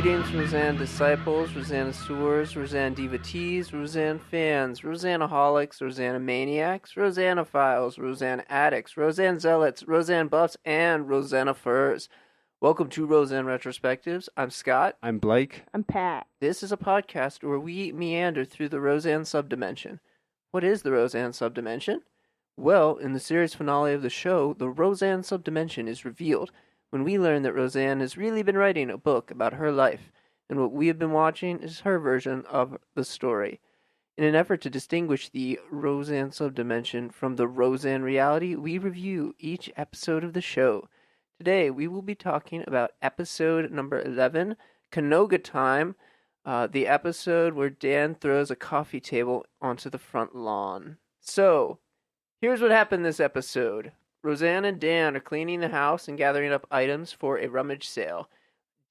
Greetings, Roseanne disciples, Roseannosaurs, Roseanne devotees, Roseanne fans, Roseanneaholics, Roseanne maniacs, Roseannophiles, Roseanne addicts, Roseanne zealots, Roseanne buffs, and Roseanneifers. Welcome to Roseanne Retrospectives. I'm Scott. I'm Blake. I'm Pat. This is a podcast where we meander through the Roseanne subdimension. What is the Roseanne subdimension? Well, in the series finale of the show, the Roseanne subdimension is revealed when we learn that Roseanne has really been writing a book about her life, and what we have been watching is her version of the story. In an effort to distinguish the Roseanne subdimension from the Roseanne reality, we review each episode of the show. Today, we will be talking about episode number 11, Canoga Time, the episode where Dan throws a coffee table onto the front lawn. So, here's what happened this episode. Roseanne and Dan are cleaning the house and gathering up items for a rummage sale.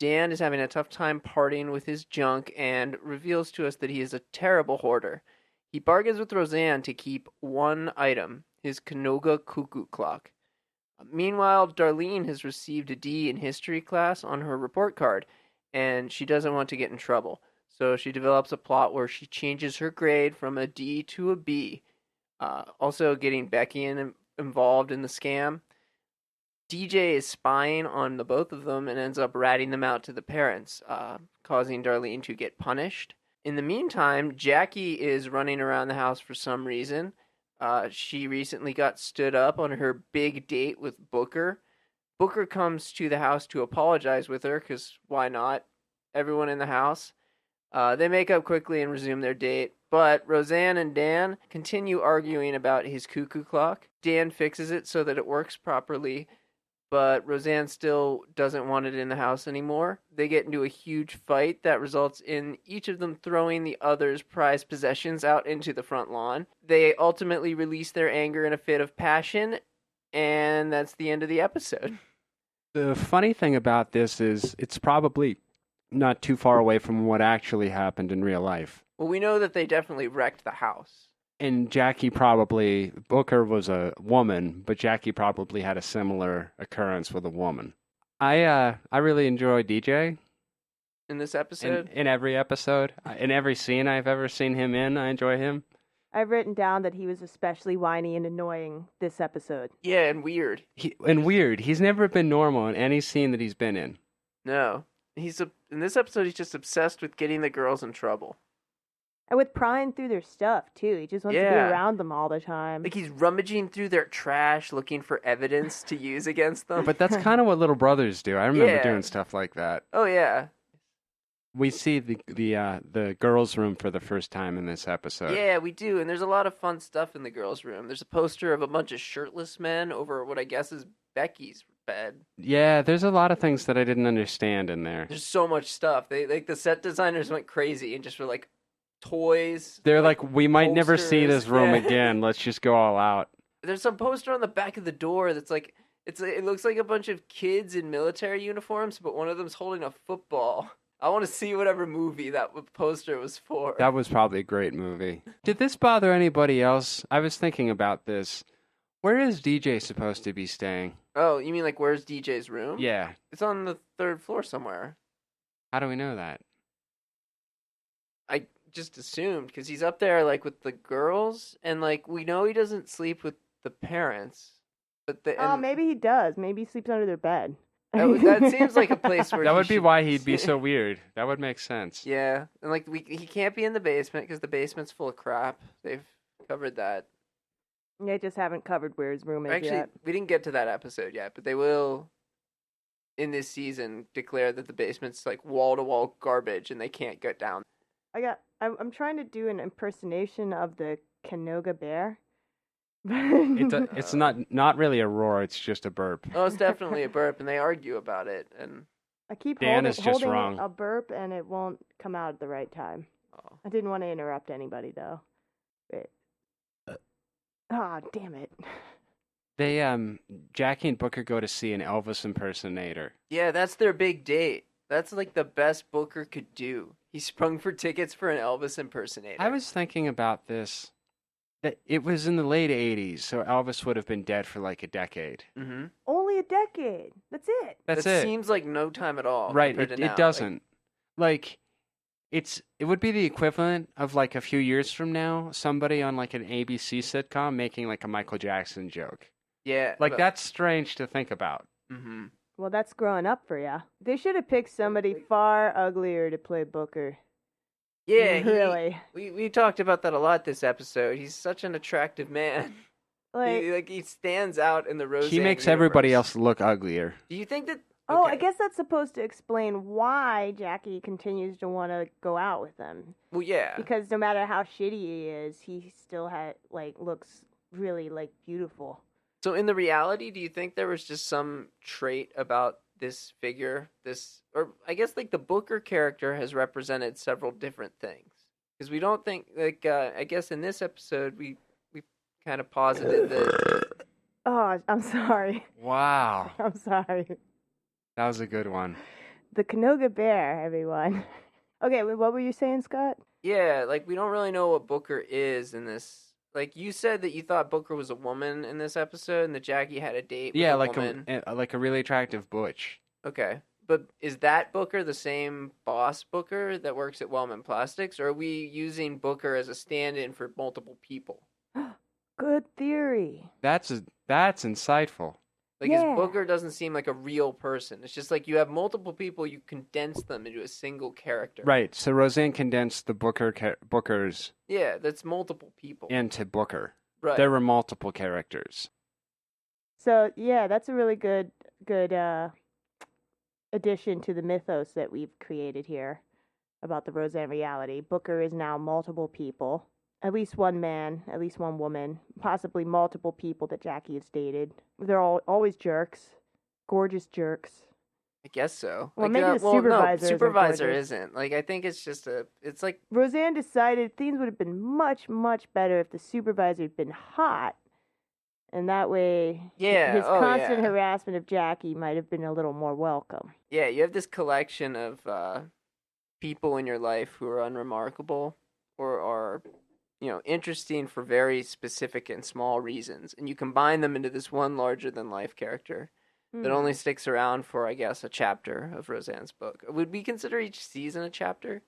Dan is having a tough time parting with his junk and reveals to us that he is a terrible hoarder. He bargains with Roseanne to keep one item, his Canoga cuckoo clock. Meanwhile, Darlene has received a D in history class on her report card, and she doesn't want to get in trouble. So she develops a plot where she changes her grade from a D to a B. Also getting Becky involved in the scam. DJ is spying on the both of them and ends up ratting them out to the parents, causing Darlene to get punished. In the meantime, Jackie is running around the house for some reason. She recently got stood up on her big date with Booker. Booker comes to the house to apologize with her, because why not? Everyone in the house. They make up quickly and resume their date. But Roseanne and Dan continue arguing about his cuckoo clock. Dan fixes it so that it works properly, but Roseanne still doesn't want it in the house anymore. They get into a huge fight that results in each of them throwing the other's prized possessions out into the front lawn. They ultimately release their anger in a fit of passion, and that's the end of the episode. The funny thing about this is it's probably not too far away from what actually happened in real life. Well, we know that they definitely wrecked the house. And Booker was a woman, but Jackie probably had a similar occurrence with a woman. I really enjoy DJ. In this episode? In every episode. In every scene I've ever seen him in, I enjoy him. I've written down that he was especially whiny and annoying this episode. Yeah, and weird. He's never been normal in any scene that he's been in. No. In this episode, he's just obsessed with getting the girls in trouble. And with prying through their stuff, too. He just wants to be around them all the time. Like, he's rummaging through their trash, looking for evidence to use against them. But that's kind of what little brothers do. I remember doing stuff like that. Oh, yeah. We see the girls' room for the first time in this episode. Yeah, we do. And there's a lot of fun stuff in the girls' room. There's a poster of a bunch of shirtless men over what I guess is Becky's bed. Yeah, there's a lot of things that I didn't understand in there. There's so much stuff. The set designers went crazy and just were like, toys. They're like we might posters. Never see this room again. Let's just go all out. There's some poster on the back of the door that's like, it looks like a bunch of kids in military uniforms, but one of them's holding a football. I want to see whatever movie that poster was for. That was probably a great movie. Did this bother anybody else? I was thinking about this. Where is DJ supposed to be staying? Oh, you mean like where's DJ's room? Yeah. It's on the 3rd floor somewhere. How do we know that? I just assumed, because he's up there like with the girls, and like we know he doesn't sleep with the parents. But maybe he does. Maybe he sleeps under their bed. That seems like a place where that would be why he'd be so weird. That would make sense. Yeah, and like he can't be in the basement because the basement's full of crap. They've covered that. They just haven't covered where his room is Actually, yet. We didn't get to that episode yet, but they will in this season declare that the basement's like wall-to-wall garbage and they can't get down. I'm trying to do an impersonation of the Canoga bear. It's not really a roar, it's just a burp. Oh, it's definitely a burp, and they argue about it. And I keep Dan is just holding wrong. a burp, and it won't come out at the right time. Oh. I didn't want to interrupt anybody, though. Wait. Ah, damn it. They Jackie and Booker go to see an Elvis impersonator. Yeah, that's their big date. That's like the best Booker could do. He sprung for tickets for an Elvis impersonator. I was thinking about this. That it was in the late 80s, so Elvis would have been dead for like a decade. Mm-hmm. Only a decade. That's it. That's That it. seems like no time at all. Right, compared to now. it doesn't. Like, it would be the equivalent of like a few years from now, somebody on like an ABC sitcom making like a Michael Jackson joke. Yeah. Like, that's strange to think about. Mm-hmm. Well, that's growing up for ya. They should have picked somebody far uglier to play Booker. Yeah, really. We talked about that a lot this episode. He's such an attractive man. Like, he stands out in the Roseanne He makes universe. everybody else look uglier. Do you think that? oh, okay. I guess that's supposed to explain why Jackie continues to want to go out with him. Well, yeah. Because no matter how shitty he is, he still looks really beautiful. So in the reality, do you think there was just some trait about this figure, or I guess like the Booker character has represented several different things? Because we don't think I guess in this episode we kind of posited that. Oh, I'm sorry. Wow. I'm sorry. That was a good one. The Canoga Bear, everyone. Okay, what were you saying, Scott? Yeah, like we don't really know what Booker is in this. Like you said that you thought Booker was a woman in this episode, and that Jackie had a date with Yeah, a like woman. like a really attractive butch. Okay, but is that Booker the same boss Booker that works at Wellman Plastics, or are we using Booker as a stand-in for multiple people? Good theory. That's insightful. Like, Yeah. his Booker doesn't seem like a real person. It's just like you have multiple people, you condense them into a single character. Right. So Roseanne condensed the Bookers Yeah, that's multiple people. into Booker. Right. There were multiple characters. So yeah, that's a really good addition to the mythos that we've created here about the Roseanne reality. Booker is now multiple people. At least one man, at least one woman, possibly multiple people that Jackie has dated. They're all always jerks, gorgeous jerks. I guess so. Well, like, maybe the no, supervisor isn't supervisor gorgeous. isn't. Like, I think it's just it's like, Roseanne decided things would have been much, much better if the supervisor had been hot. And that way, Yeah, his oh, constant yeah. harassment of Jackie might have been a little more welcome. yeah, you have this collection of people in your life who are unremarkable or are, interesting for very specific and small reasons. And you combine them into this one larger-than-life character that only sticks around for, I guess, a chapter of Roseanne's book. Would we consider each season a chapter?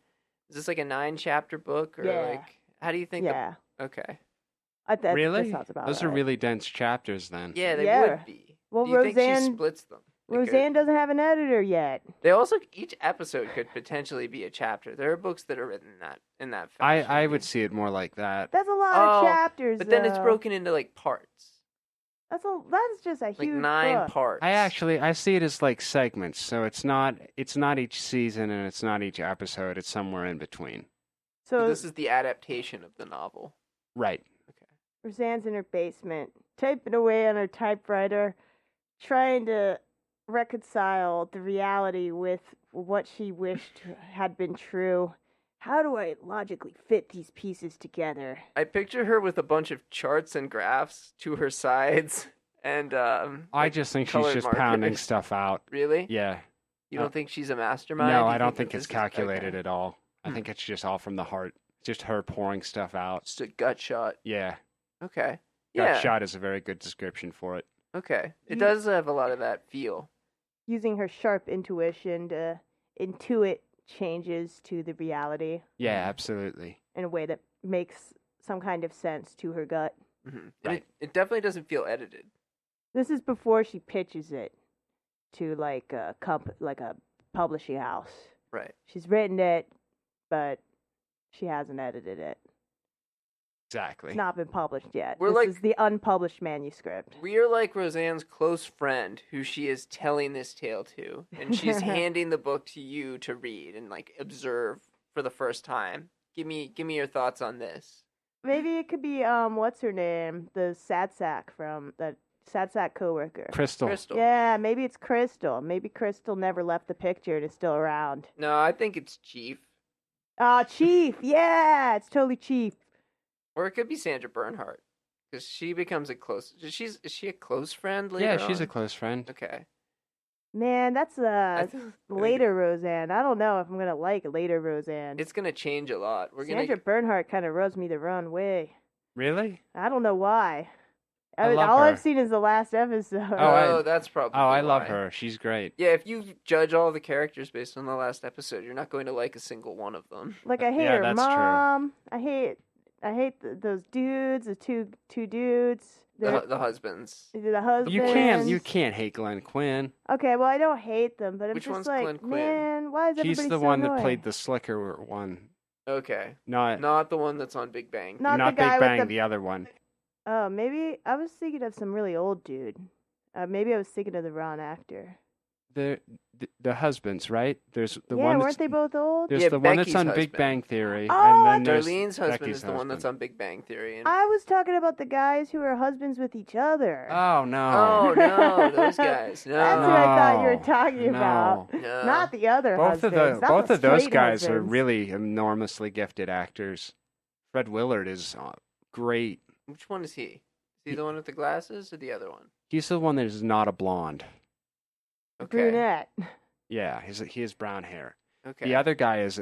Is this like a 9-chapter book? Or Yeah. like, how do you think? Yeah. Okay. That Really? sounds about Those are right. really dense chapters then. Yeah, they Yeah. would be. Well, do you think she Roseanne- splits them? Like, Roseanne doesn't have an editor yet. They also, each episode could potentially be a chapter. There are books that are written in that fashion. I would see it more like that. That's a lot of Oh, chapters. But then it's though. broken into like parts. That's just a Like huge 9 book. parts. I see it as like segments, so it's not each season and it's not each episode, it's somewhere in between. So So this is the adaptation of the novel. Right. Roseanne's in her basement, typing away on her typewriter, trying to reconcile the reality with what she wished had been true. How do I logically fit these pieces together? I picture her with a bunch of charts and graphs to her sides, and I like, just think she's colored just pounding markers. stuff out. Really? Yeah. You don't think she's a mastermind? No, You I don't that think it's this is- calculated okay. at all. I Hmm. think it's just all from the heart. Just her pouring stuff out. Just a gut shot. Yeah. Okay. Gut Yeah. shot is a very good description for it. Okay. It You- does have a lot of that feel. Using her sharp intuition to intuit changes to the reality Yeah, absolutely. in a way that makes some kind of sense to her gut. Mm-hmm. Right. It definitely doesn't feel edited. This is before she pitches it to like a publishing house. Right. She's written it, but she hasn't edited it. Exactly. It's not been published yet. We're This like- is the unpublished manuscript. We are like Roseanne's close friend who she is telling this tale to, and she's handing the book to you to read and like observe for the first time. Give me your thoughts on this. Maybe it could be what's her name? The sad sack from the sad sack coworker. Crystal. Crystal. Yeah, maybe it's Crystal. Maybe Crystal never left the picture and is still around. No, I think it's Chief, Chief. Yeah, it's totally Chief. or it could be Sandra Bernhardt. Because she becomes a close. Is she a close friend later Yeah, she's a on? close friend. Okay. Man, that's I th- later Roseanne. I don't know if I'm gonna like later Roseanne. It's gonna change a lot. Sandra Bernhardt kind of rubs me the wrong way. Really? I don't know why. I love all her. I've seen is the last episode. That's probably. Oh, I love why. her. She's great. Yeah, if you judge all the characters based on the last episode, you're not going to like a single one of them. Like I hate Yeah, her that's true. mom. I hate those dudes. The two dudes. The husbands. The husbands. You can't hate Glenn Quinn. Okay, well I don't hate them, but I'm Which just one's like, Glenn Quinn? man, why is everybody He's the so one annoying? that played the slicker one. Okay. Not Not the one that's on Big Bang. Not the Big guy with Bang, the other one. Oh, maybe I was thinking of some really old dude. Maybe I was thinking of the wrong actor. The husbands, right? There's the Yeah, one weren't that's they both old? there's Yeah, the one that's Becky's on Big husband. Bang Theory, Oh, and then there's Darlene's husband Becky's is the one that's husband. on Big Bang Theory. And... I was talking about the guys who are husbands with each other. Oh no! Oh no, those guys. No. That's what I thought you were No, talking about. No. Not the other both of husbands. not both the of those straight guys are husbands. really enormously gifted actors. Fred Willard is great. Which one is he? Is he the one with the glasses or the other one? He's the one that is not a blonde. Okay. Brunette. Yeah, he has brown hair. Okay. The other guy is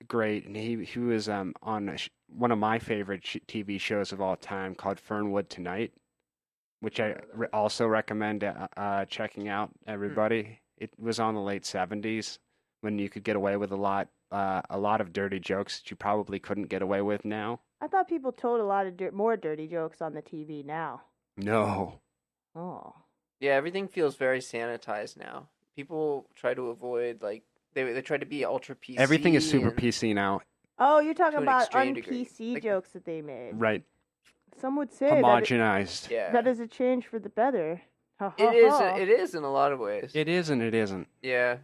great, and he was on one of my favorite TV shows of all time called Fernwood Tonight, which I also recommend checking out. Everybody, it was on the late '70s when you could get away with a lot of dirty jokes that you probably couldn't get away with now. I thought people told a lot of more dirty jokes on the TV now. No. Oh. Yeah, everything feels very sanitized now. People try to avoid they try to be ultra PC. Everything is super and- PC now. Oh, you're talking To an about extreme degree. un-PC Like- jokes that they made. Right. Some would say that Homogenized. Yeah. that is a change for the better. It is. It is in a lot of ways. It is and it isn't. Yeah.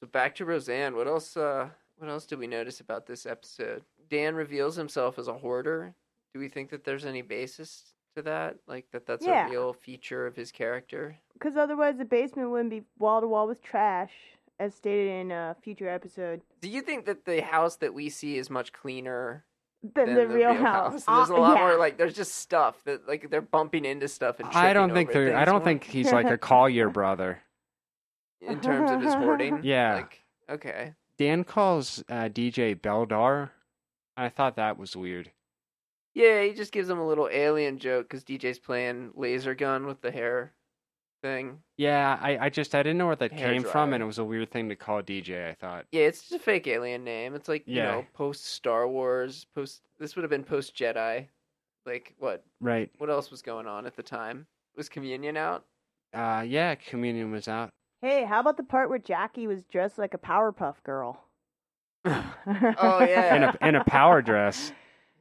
So back to Roseanne. What else? What else did we notice about this episode? Dan reveals himself as a hoarder. Do we think that there's any basis to that? Like that's Yeah. a real feature of his character? Because otherwise the basement wouldn't be wall to wall with trash, as stated in a future episode. Do you think that the house that we see is much cleaner Than the real house. There's a lot Yeah. more there's just stuff that they're bumping into stuff and I don't tripping think over I don't things think he's like a Collier brother. in terms of his hoarding. Yeah. Like, okay. Dan calls DJ Beldar. I thought that was weird. Yeah, he just gives him a little alien joke because DJ's playing laser gun with the hair thing. Yeah, I didn't know where that Hair came from, dryer. and it was a weird thing to call DJ, I thought. Yeah, it's just a fake alien name. It's like, Yeah. post Star Wars, this would have been post Jedi. Like, what Right. else was going on at the time? Was Communion out? Yeah, Communion was out. Hey, how about the part where Jackie was dressed like a Powerpuff Girl? Oh, yeah. In a power dress.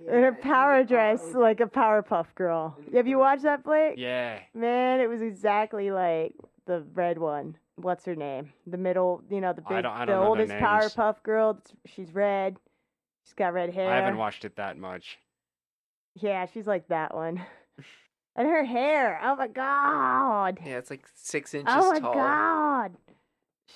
In her power dress like a Powerpuff Girl. Have you watched that, Blake? Yeah. Man, it was exactly like the red one. What's her name? The middle, the big, I don't the know their oldest names. Powerpuff Girl. She's red. She's got red hair. I haven't watched it that much. Yeah, she's like that one. And her hair. Oh my god. Yeah, it's like 6 inches Oh my tall. god.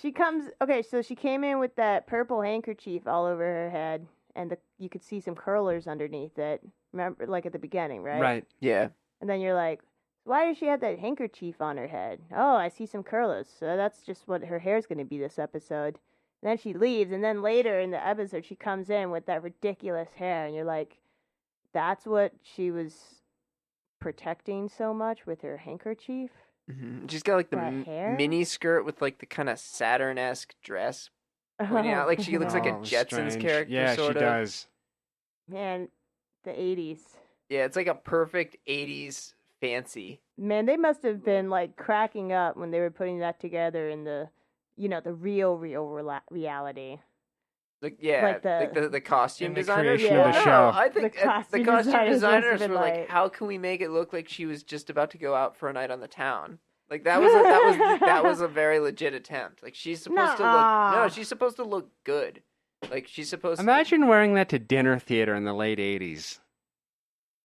She comes. Okay, so she came in with that purple handkerchief all over her head, and you could see some curlers underneath it. Remember, like at the beginning, right? Right. Yeah. And then you're like, why does she have that handkerchief on her head? Oh, I see some curlers. So that's just what her hair's going to be this episode. And then she leaves, and then later in the episode, she comes in with that ridiculous hair, and you're like, that's what she was protecting so much with her handkerchief? Mm-hmm. She's got like the That hair? mini skirt with like the kind of Saturn-esque dress pointing out. Like she looks like a Oh, Jetsons strange. character, Yeah, sort she of. does. Man, the 80s. Yeah, it's like a perfect 80s fancy. Man, they must have been like cracking up when they were putting that together in the, the real reality. Like, yeah, Like the costume in the designers. creation of the No, show. I think The costume the costume designers must have designers been were like, like- how can we make it look like she was just about to go out for a night on the town? Like that was a very legit attempt. Like she's supposed to Nuh-uh. look. No, she's supposed to look good. Like she's supposed. Imagine wearing that to dinner theater in the late 80s.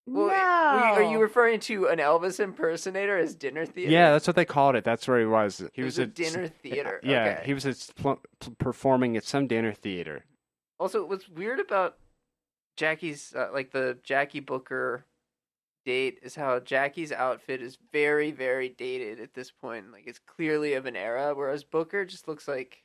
Well, no. are you referring to an Elvis impersonator as dinner theater? Yeah, that's what they called it. That's where he was. He It was a at dinner theater. Yeah, Okay. he was performing at some dinner theater. Also, what's weird about Jackie's like the Jackie Booker date is how Jackie's outfit is very, very dated at this point. Like it's clearly of an era, whereas Booker just looks like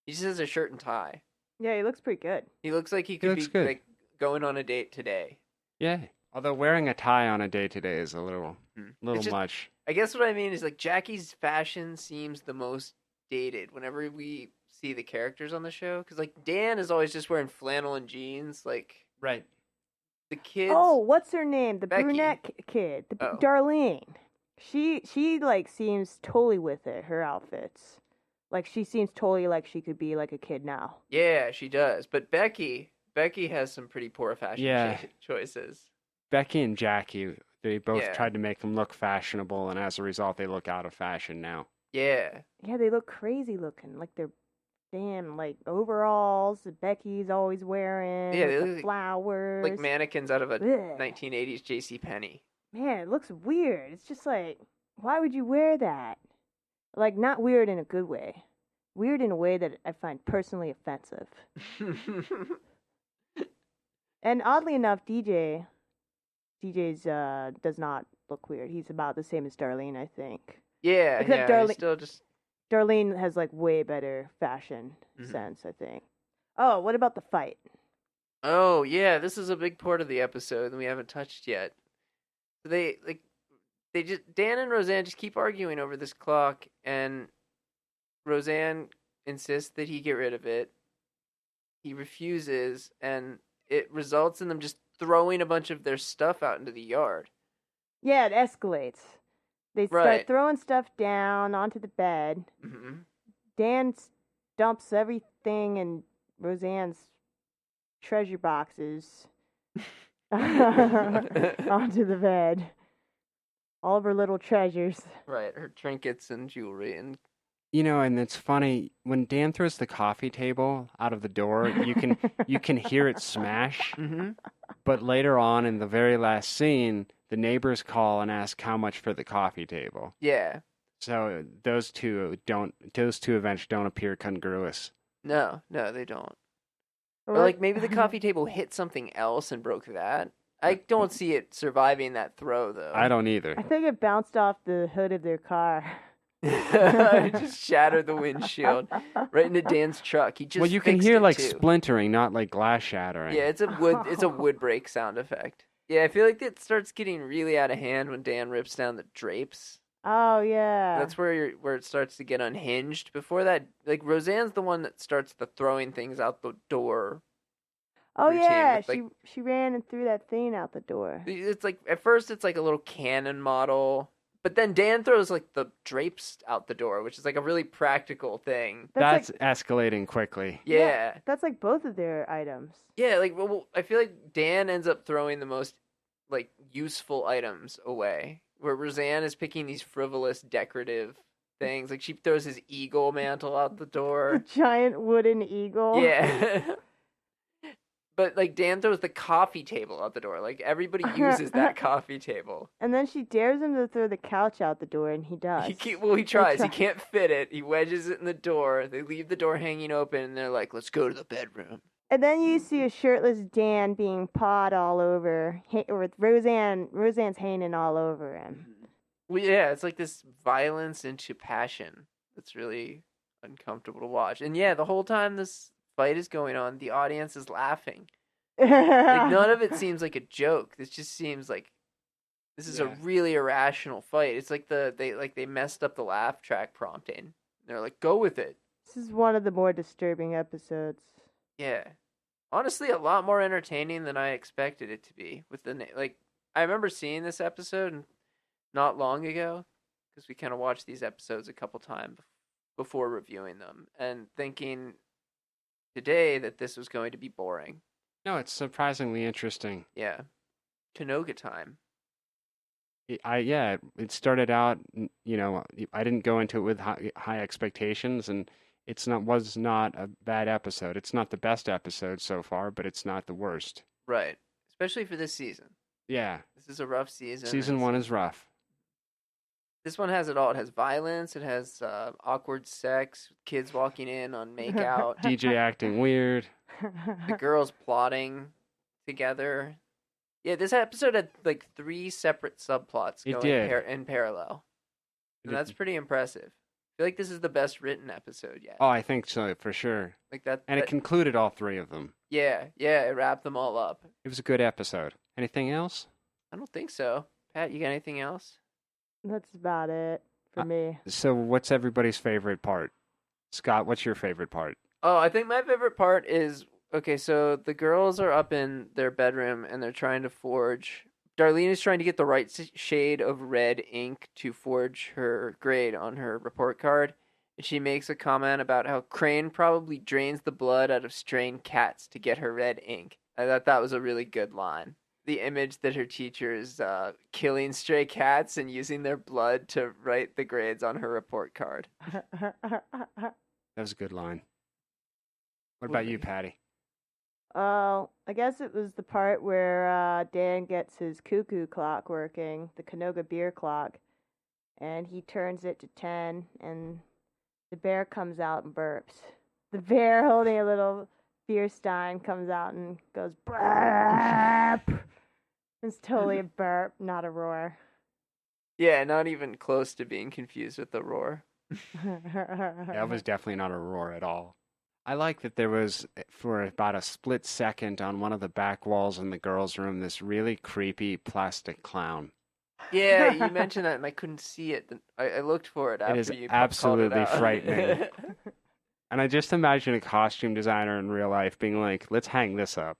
he just has a shirt and tie. Yeah, he looks pretty good. He looks like he He could looks be good. like going on a date today. Yeah. Although wearing a tie on a day today is a little It's just, much. I guess what I mean is like Jackie's fashion seems the most dated whenever we see the characters on the show, because like Dan is always just wearing flannel and jeans. Like Right. the kids. Oh, what's her name? The Becky. brunette kid, Oh. Darlene. She like seems totally with it. Her outfits, like she seems totally like she could be like a kid now. Yeah, she does. But Becky has some pretty poor fashion Yeah. choices. Becky and Jackie, they both Yeah. tried to make them look fashionable, and as a result, they look out of fashion now. Yeah. Yeah, they look crazy looking. Like they're damn like overalls that Becky's always wearing. Yeah, with they the look like flowers. mannequins out of a Ugh. 1980s J.C. Penney. Man, it looks weird. It's just like, why would you wear that? Like, not weird in a good way. Weird in a way that I find personally offensive. And oddly enough, DJ's does not look weird. He's about the same as Darlene, I think. Yeah, Except yeah. Darlene- He's still just Darlene has like way better fashion sense, I think. Oh, what about the fight? Oh, yeah, this is a big part of the episode that we haven't touched yet. They just Dan and Roseanne just keep arguing over this clock, and Roseanne insists that he get rid of it. He refuses, and it results in them just throwing a bunch of their stuff out into the yard. Yeah, it escalates. They start Right. throwing stuff down onto the bed. Mm-hmm. Dan dumps everything in Roseanne's treasure boxes onto the bed. All of her little treasures. Right, her trinkets and jewelry, and And it's funny when Dan throws the coffee table out of the door. You can hear it smash. mm-hmm. But later on, in the very last scene, the neighbors call and ask how much for the coffee table. Yeah. So those two events don't appear congruous. No, they don't. Or like maybe the coffee table hit something else and broke that. I don't see it surviving that throw though. I don't either. I think it bounced off the hood of their car. It just shattered the windshield right into Dan's truck. He just Well, you can fixed hear it, like too. splintering, not like glass shattering. Yeah, it's a wood break sound effect. Yeah, I feel like it starts getting really out of hand when Dan rips down the drapes. Oh yeah. That's where it starts to get unhinged. Before that, like Roseanne's the one that starts the throwing things out the door. Oh routine yeah, with, like- she ran and threw that thing out the door. It's like at first it's like a little cannon model, but then Dan throws like the drapes out the door, which is like a really practical thing. That's like, escalating quickly. Yeah. that's like both of their items. Yeah, like well, I feel like Dan ends up throwing the most like useful items away, where Roseanne is picking these frivolous decorative things. Like she throws his eagle mantle out the The door. giant wooden eagle. Yeah. But like Dan throws the coffee table out the door. Like everybody uses that coffee table. And then she dares him to throw the couch out the door, and he does. He tries. He try. can't fit it. He wedges it in the door. They leave the door hanging open, and they're like, "Let's go to the bedroom." And then you see a shirtless Dan being pawed all over, with Roseanne's hanging all over him. Well, yeah, it's like this violence into passion that's really uncomfortable to watch. And yeah, the whole time this fight is going on, the audience is laughing. Like none of it seems like a joke. This just seems like this is a Yeah. really irrational fight. It's like they messed up the laugh track prompting. They're like, "Go with it." This is one of the more disturbing episodes. Yeah. Honestly, a lot more entertaining than I expected it to be. With I remember seeing this episode not long ago because we kind of watched these episodes a couple times before reviewing them, and thinking today that this was going to be boring. No, it's surprisingly interesting. Yeah. Canoga Time. It started out, I didn't go into it with high expectations, and was not a bad episode. It's not the best episode so far, but it's not the worst. Right. Especially for this season. Yeah, This is a rough season. season 1 is rough. This one has it all. It has violence. It has awkward sex. Kids walking in on makeout. DJ acting weird. The girls plotting together. Yeah, this episode had like 3 separate subplots It going did. in parallel. And that's pretty impressive. I feel like this is the best written episode yet. Oh, I think so, for sure. Like that. And it concluded all 3 of them. Yeah, it wrapped them all up. It was a good episode. Anything else? I don't think so. Pat, you got anything else? That's about it for me. So what's everybody's favorite part? Scott, what's your favorite part? Oh, I think my favorite part is okay, so the girls are up in their bedroom and they're trying to forge. Darlene is trying to get the right shade of red ink to forge her grade on her report card. And she makes a comment about how Crane probably drains the blood out of strained cats to get her red ink. I thought that was a really good line. The image that her teacher is killing stray cats and using their blood to write the grades on her report card. That was a good line. What about you, Patty? Oh, I guess it was the part where Dan gets his cuckoo clock working, the Canoga beer clock, and he turns it to 10, and the bear comes out and burps. The bear holding a little beer stein comes out and goes, burp! It's totally a burp, not a roar. Yeah, not even close to being confused with the roar. That was definitely not a roar at all. I like that there was, for about a split second on one of the back walls in the girls' room, this really creepy plastic clown. Yeah, you mentioned that and I couldn't see it. I looked for it after It is you absolutely called it out. frightening. And I just imagine a costume designer in real life being like, let's hang this up.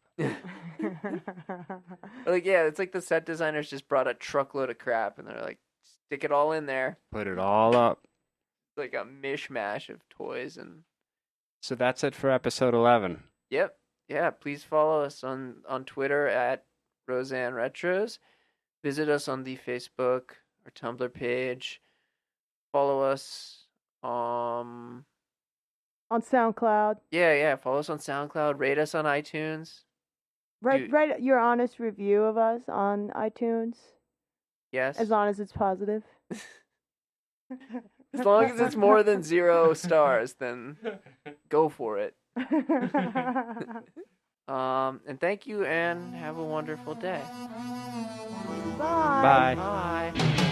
Like, yeah, it's like the set designers just brought a truckload of crap and they're like, stick it all in there. Put it all up. It's like a mishmash of toys and... So that's it for episode 11. Yep. Yeah, please follow us on Twitter at Roseanne Retros. Visit us on the Facebook or Tumblr page. Follow us on SoundCloud. Yeah, follow us on SoundCloud. Rate us on iTunes. Write your honest review of us on iTunes. Yes. As long as it's positive. As long as it's more than 0 stars, then go for it. And thank you and have a wonderful day. Bye. Bye. Bye.